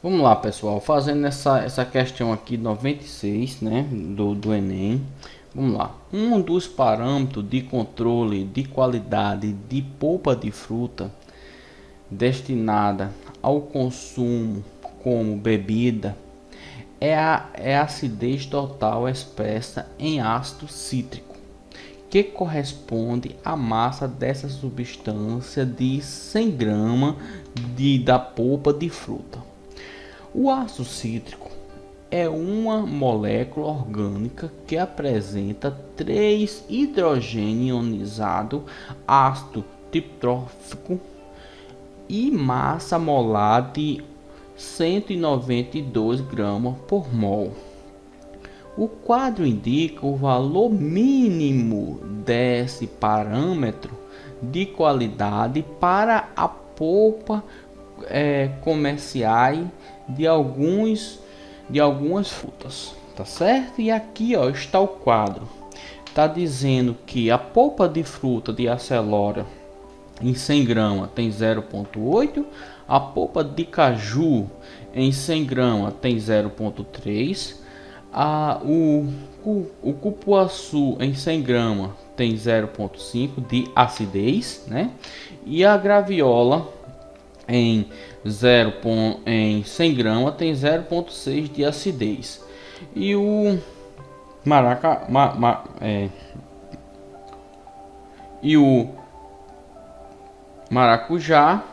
Vamos lá, pessoal, fazendo essa questão aqui 96, né, do Enem. Vamos lá. Um dos parâmetros de controle de qualidade de polpa de fruta destinada ao consumo como bebida é a acidez total expressa em ácido cítrico, que corresponde à massa dessa substância de 100 gramas da polpa de fruta. O ácido cítrico é uma molécula orgânica que apresenta 3 hidrogênio ionizado, ácido triptófano e massa molar de 192 gramas por mol. O quadro indica o valor mínimo desse parâmetro de qualidade para a polpa comerciais de algumas frutas, tá certo? E aqui, ó, está o quadro. Tá dizendo que a polpa de fruta de acelora em 100 gramas tem 0,8, a polpa de caju em 100 gramas tem 0,3, o cupuaçu em 100 gramas tem 0,5 de acidez, né? E a graviola em 100 gramas tem 0,6 de acidez. E o maracujá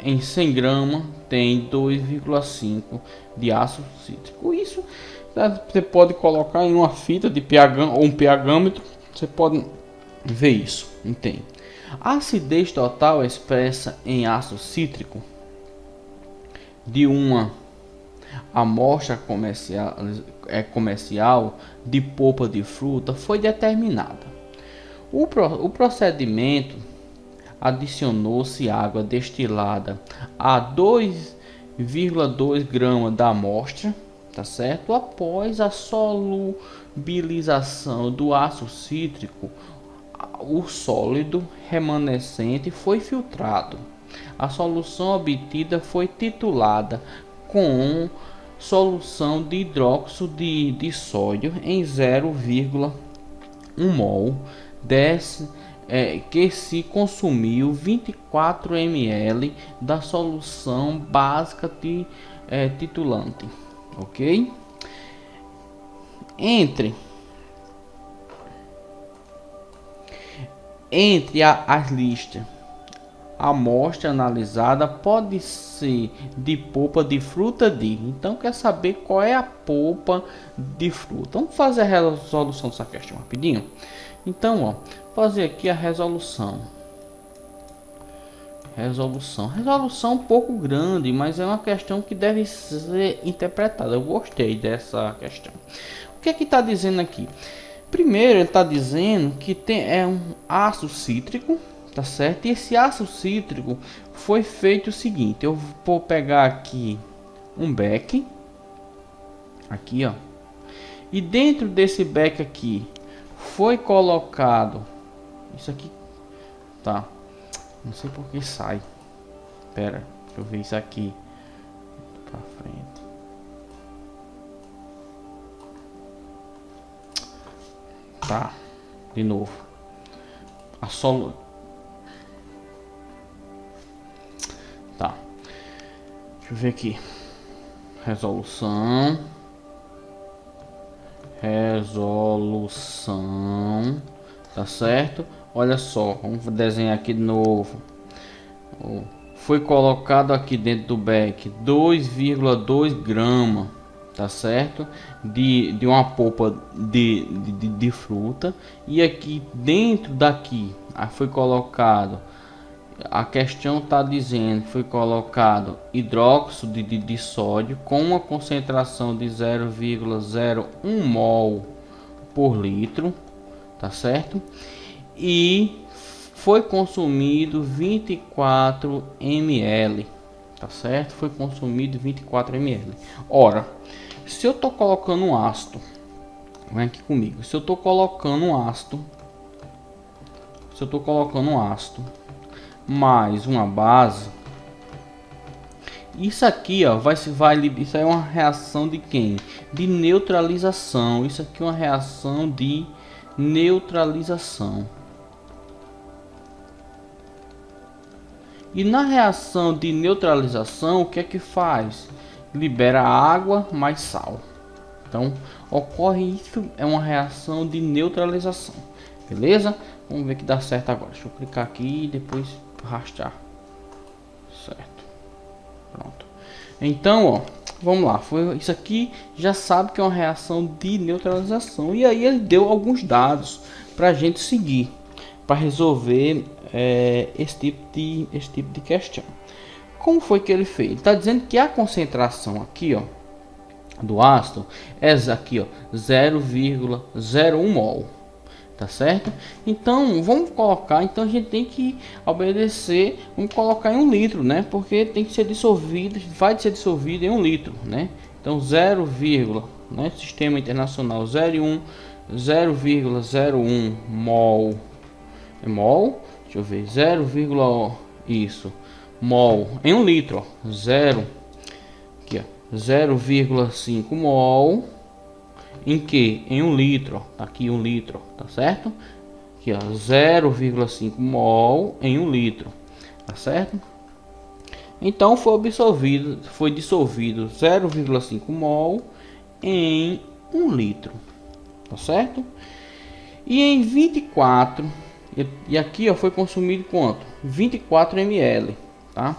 em 100 gramas tem 2,5 de ácido cítrico. Isso você pode colocar em uma fita de pH ou um pHmetro, você pode ver isso, entende? A acidez total expressa em ácido cítrico de uma amostra comercial de polpa de fruta foi determinada. O procedimento adicionou-se água destilada a 2,2 gramas da amostra, tá certo? Após a solubilização do ácido cítrico, o sólido remanescente foi filtrado. A solução obtida foi titulada com solução de hidróxido de sódio em 0,1 mol que se consumiu 24 ml da solução básica titulante, ok? Entre as listas, a amostra analisada pode ser de polpa de fruta de. Então, quer saber qual é a polpa de fruta? Vamos fazer a resolução dessa questão rapidinho. Então, ó, fazer aqui a resolução um pouco grande, mas é uma questão que deve ser interpretada. Eu gostei dessa questão. O que é que está dizendo aqui? Primeiro, ele está dizendo que é um ácido cítrico, tá certo? E esse ácido cítrico foi feito o seguinte: eu vou pegar aqui um beck, aqui, ó, e dentro desse beck aqui foi colocado isso aqui, tá? Não sei por que sai. Pera, deixa eu ver isso aqui pra frente. Tá, de novo. Tá. Deixa eu ver aqui. Resolução, tá certo? Olha só, vamos desenhar aqui de novo. Foi colocado aqui dentro do beck 2,2 gramas, tá certo? De uma polpa de fruta. E aqui dentro daqui foi colocado, a questão está dizendo que foi colocado hidróxido de sódio com uma concentração de 0,01 mol por litro, tá certo? E foi consumido 24 ml, tá certo? Foi consumido 24 ml. Ora, se eu tô colocando um ácido, vem aqui comigo. Se eu tô colocando um ácido, mais uma base, Isso aqui, ó, isso é uma reação de quem? De neutralização. Isso aqui é uma reação de neutralização. E na reação de neutralização, o que é que faz? Libera água mais sal. Então, ocorre isso, é uma reação de neutralização. Beleza? Vamos ver que dá certo agora. Deixa eu clicar aqui e depois arrastar. Certo. Pronto. Então, ó, vamos lá. Isso aqui já sabe que é uma reação de neutralização. E aí ele deu alguns dados para a gente seguir para resolver esse tipo de questão. Como foi que ele fez? Ele está dizendo que a concentração aqui, ó, do ácido é aqui, ó, 0,01 mol. Tá certo? Então vamos colocar, então a gente tem que obedecer, vamos colocar em 1 litro, né? Porque tem que ser dissolvido, vai ser dissolvido em 1 litro, né? Então 0, né? Sistema internacional 0,01 mol. É mol? Deixa eu ver, 0, isso, mol em 1 litro, ó, 0,5 mol. Em que? Em 1 litro, ó. Tá aqui 1 litro, tá certo? Aqui, ó, 0,5 mol em 1 litro, tá certo? Então foi dissolvido 0,5 mol em 1 litro, tá certo? E em 24, e aqui, ó, foi consumido quanto? 24 ml, tá?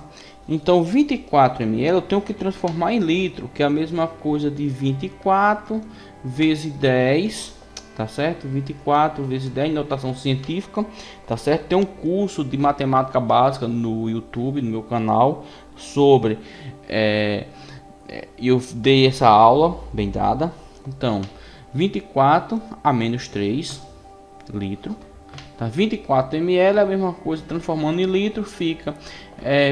Então 24 ml eu tenho que transformar em litro, que é a mesma coisa de 24 vezes 10, tá certo? 24 vezes 10, notação científica, tá certo? Tem um curso de matemática básica no YouTube, no meu canal, sobre eu dei essa aula bem dada. Então 24 a menos 3 litro, tá? 24 ml é a mesma coisa, transformando em litro fica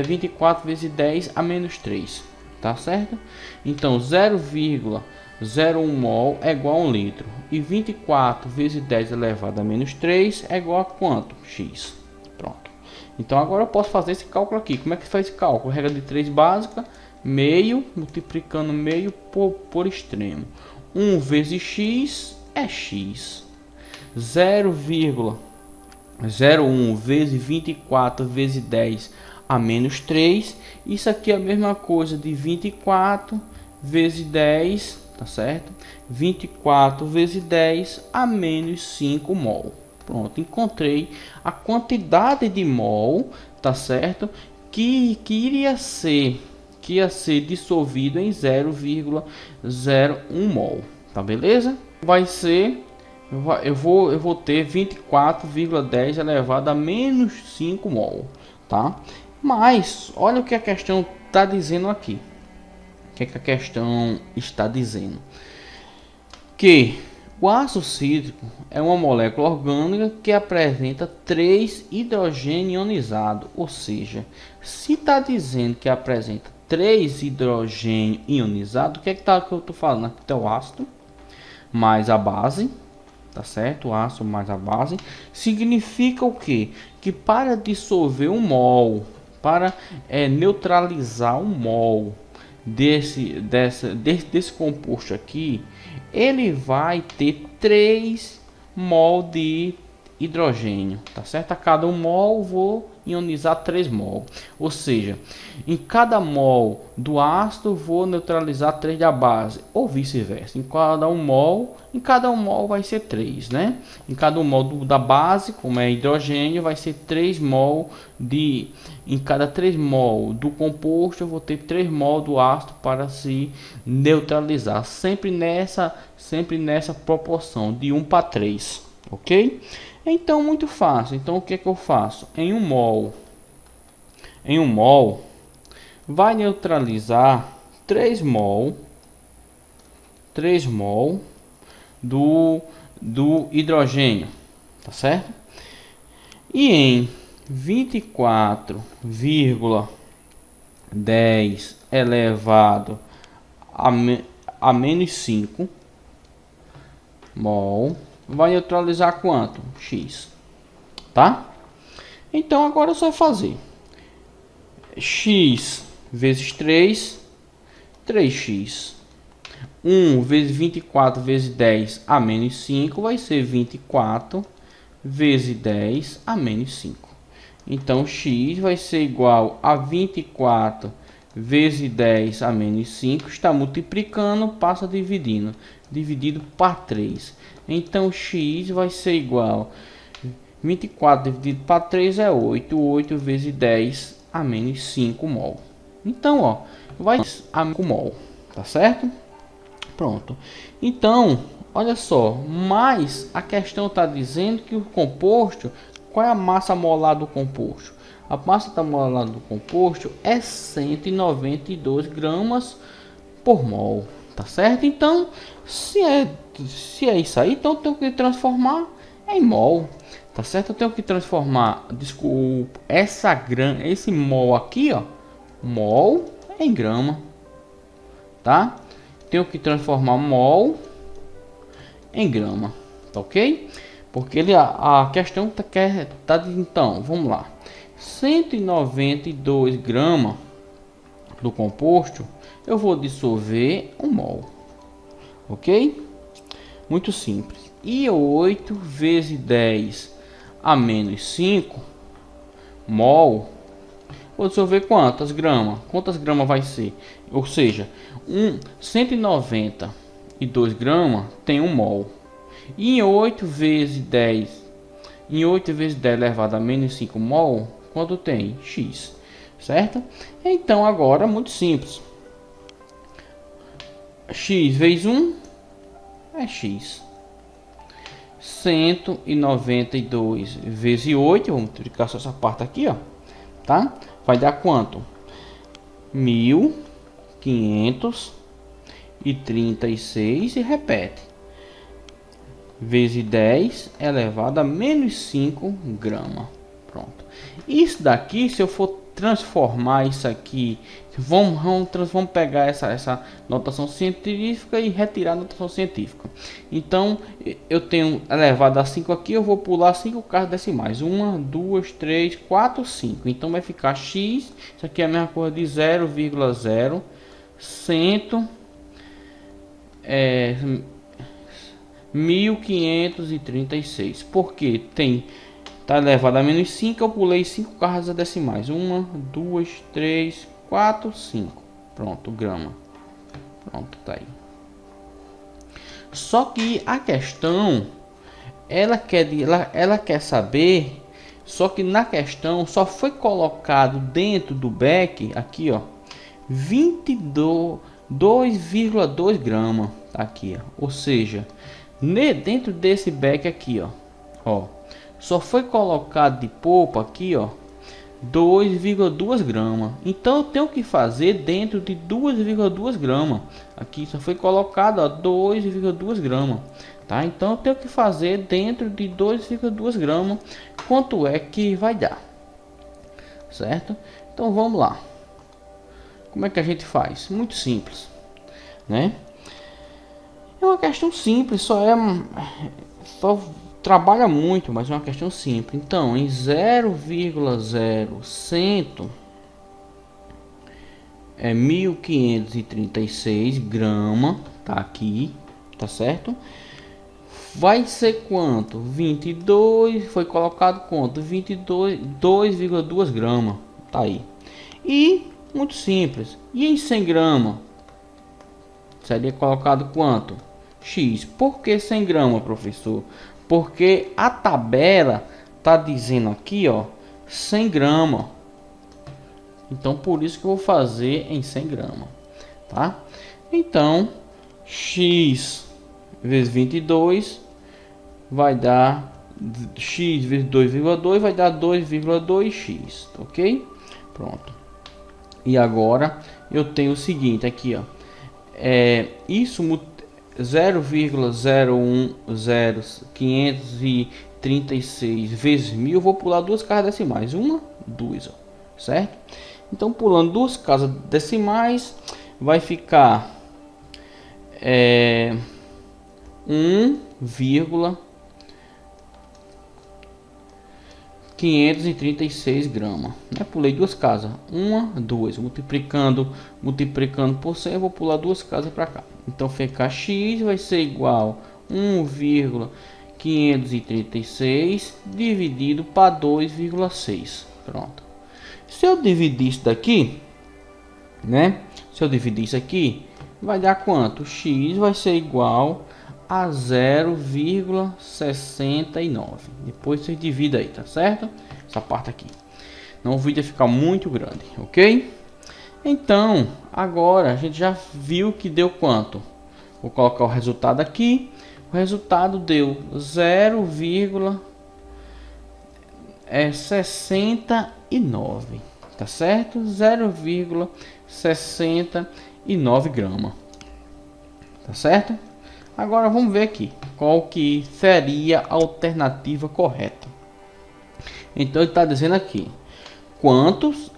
24 vezes 10 a menos 3, tá certo? Então 0,01 mol é igual a 1 litro, e 24 vezes 10 elevado a menos 3 é igual a quanto? X. Pronto. Então agora eu posso fazer esse cálculo aqui. Como é que faz esse cálculo? Regra de 3 básica, meio, multiplicando meio por extremo. 1 vezes x é x. 0,01 vezes 24 vezes 10 a menos 3. Isso aqui é a mesma coisa de 24 vezes 10, tá certo? 24 vezes 10 a menos 5 mol. Pronto, encontrei a quantidade de mol, tá certo? Que ia ser dissolvido em 0,01 mol, tá beleza? Vai ser, eu vou ter 24,10 elevado a menos 5 mol, tá? Mas olha o que a questão está dizendo aqui. O que a questão está dizendo? Que o ácido cítrico é uma molécula orgânica que apresenta 3 hidrogênio ionizado, ou seja, se está dizendo que apresenta 3 hidrogênio ionizado, o que é que eu estou falando? Aqui está o ácido mais a base, tá certo? O ácido mais a base significa o quê? Que para dissolver um mol, para neutralizar um mol desse composto aqui, ele vai ter 3 mol de hidrogênio, tá certo? A cada 1 mol vou ionizar 3 mol, ou seja, em cada mol do ácido vou neutralizar 3 da base, ou vice-versa. Em cada 1 mol vai ser 3, né? Em cada 1 mol da base, como é hidrogênio, vai ser 3 mol em cada 3 mol do composto eu vou ter 3 mol do ácido para se neutralizar, sempre nessa proporção de 1 para 3, ok? Então muito fácil. Então o que é que eu faço? Em 1 mol vai neutralizar 3 mol do hidrogênio, tá certo? E em 24,10 elevado a menos 5 mol vai neutralizar quanto? X, tá? Então agora é só fazer x vezes 3, 3x. 1 vezes 24 vezes 10 a menos 5 vai ser 24 vezes 10 a menos 5. Então, x vai ser igual a 24 vezes 10 a menos 5. Está multiplicando, passa dividindo. Dividido para 3. Então, x vai ser igual a 24 dividido para 3 é 8. 8 vezes 10 a menos 5 mol. Então, ó, vai a 5 mol. Tá certo? Pronto. Então, olha só. Mas a questão está dizendo que o composto... Qual é a massa molar do composto? A massa molar do composto é 192 gramas por mol. Tá certo? Então, se é isso aí, então eu tenho que transformar em mol. Tá certo? Eu tenho que transformar, desculpa, esse mol aqui, ó, mol em grama. Tá? Tenho que transformar mol em grama. Tá ok? Porque a questão então, vamos lá. 192 gramas do composto, eu vou dissolver 1 mol. Ok? Muito simples. E 8 vezes 10 a menos 5 mol, vou dissolver quantas gramas? Quantas gramas vai ser? Ou seja, 192 gramas tem 1 mol. E em 8 vezes 10 elevado a menos 5 mol, quanto tem? X, certo? Então agora muito simples. X vezes 1 é X. 192 vezes 8, vamos multiplicar só essa parte aqui, ó, tá? Vai dar quanto? 1536 e repete. Vezes 10 elevado a menos 5 gramas. Pronto. Isso daqui, se eu for transformar isso aqui, vamos pegar essa notação científica e retirar a notação científica. Então, eu tenho elevado a 5 aqui, eu vou pular 5 casas decimais. 1, 2, 3, 4, 5. Então, vai ficar x, isso aqui é a mesma coisa de 0,0, 1536, porque tá elevado a menos 5, eu pulei 5 casas decimais. 1, 2, 3, 4, 5. Pronto, grama. Pronto, tá aí. Só que a questão, ela quer saber, só que na questão só foi colocado dentro do beck, aqui ó, 22,2 gramas, tá aqui ó. Ou seja, dentro desse beck aqui ó, só foi colocado de polpa aqui ó 2,2 gramas. Então eu tenho que fazer dentro de 2,2 gramas. Aqui só foi colocado 2,2 gramas, tá? Então eu tenho que fazer dentro de 2,2 gramas. Quanto é que vai dar, certo? Então vamos lá. Como é que a gente faz? Muito simples, né? É uma questão simples, só trabalha muito, mas é uma questão simples. Então, em 0,0100 é 1536 gramas, tá aqui, tá certo? Vai ser quanto? 22, foi colocado quanto? 2,2 gramas, tá aí. E muito simples. E em 100 gramas seria colocado quanto? X. Por que 100 gramas, professor? Porque a tabela tá dizendo aqui, ó, 100 gramas. Então, por isso que eu vou fazer em 100 gramas, tá? Então, x vezes 22 vai dar x vezes 2,2 vai dar 2,2x, ok? Pronto. E agora eu tenho o seguinte aqui, ó, isso 0,010.536 vezes 1000, eu vou pular 2 casas decimais, 1, 2, ó, certo? Então, pulando 2 casas decimais, vai ficar 1, 536 gramas, né? Pulei duas casas, uma, duas, multiplicando por 100, eu vou pular duas casas para cá. Então fica x vai ser igual a 1,536 dividido para 2,6. Pronto. Se eu dividir isso daqui, né? Se eu dividir isso aqui, vai dar quanto? X vai ser igual a 0,69. Depois você divide aí, tá certo? Essa parte aqui. Não, o vídeo vai ficar muito grande, ok? Então, agora a gente já viu que deu quanto? Vou colocar o resultado aqui. O resultado deu 0,69, tá certo? 0,69 gramas, tá certo? Agora vamos ver aqui qual que seria a alternativa correta. Então ele está dizendo aqui quantos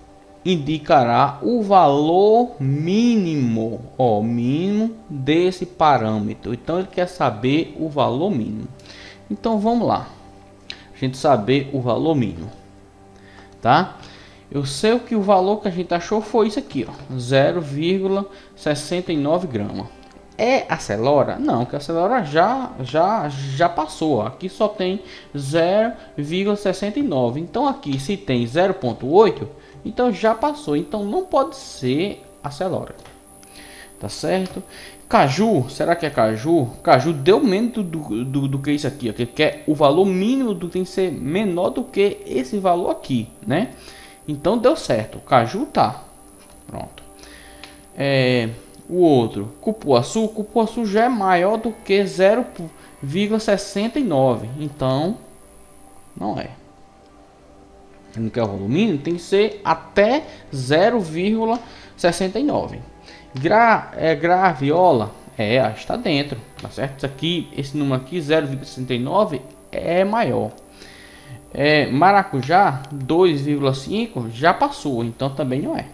indicará o valor mínimo, mínimo desse parâmetro. Então ele quer saber o valor mínimo. Então vamos lá, a gente saber o valor mínimo, tá? Eu sei que o valor que a gente achou foi isso aqui, ó, 0,69 gramas. É acelera? Não, que acelera já passou. Aqui só tem 0,69. Então aqui se tem 0,8, então já passou. Então não pode ser acelera. Tá certo? Caju, será que é caju? Caju deu menos do que isso aqui, ó, que quer o valor mínimo tem que ser menor do que esse valor aqui, né? Então deu certo. O caju tá. Pronto. O outro, cupuaçu já é maior do que 0,69. Então, não é. Não quer o valor mínimo, tem que ser até 0,69. Graviola, está dentro, tá certo? Isso aqui, esse número aqui, 0,69, é maior. Maracujá, 2,5, já passou, então também não é.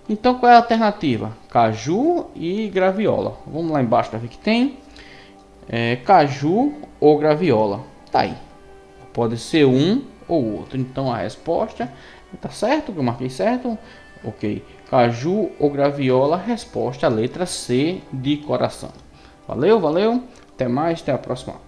Então qual é a alternativa? Caju e graviola. Vamos lá embaixo para ver que tem. Caju ou graviola. Tá aí. Pode ser um ou outro. Então a resposta tá certo? Eu marquei certo. Ok. Caju ou graviola. Resposta a letra C de coração. Valeu, valeu. Até mais. Até a próxima.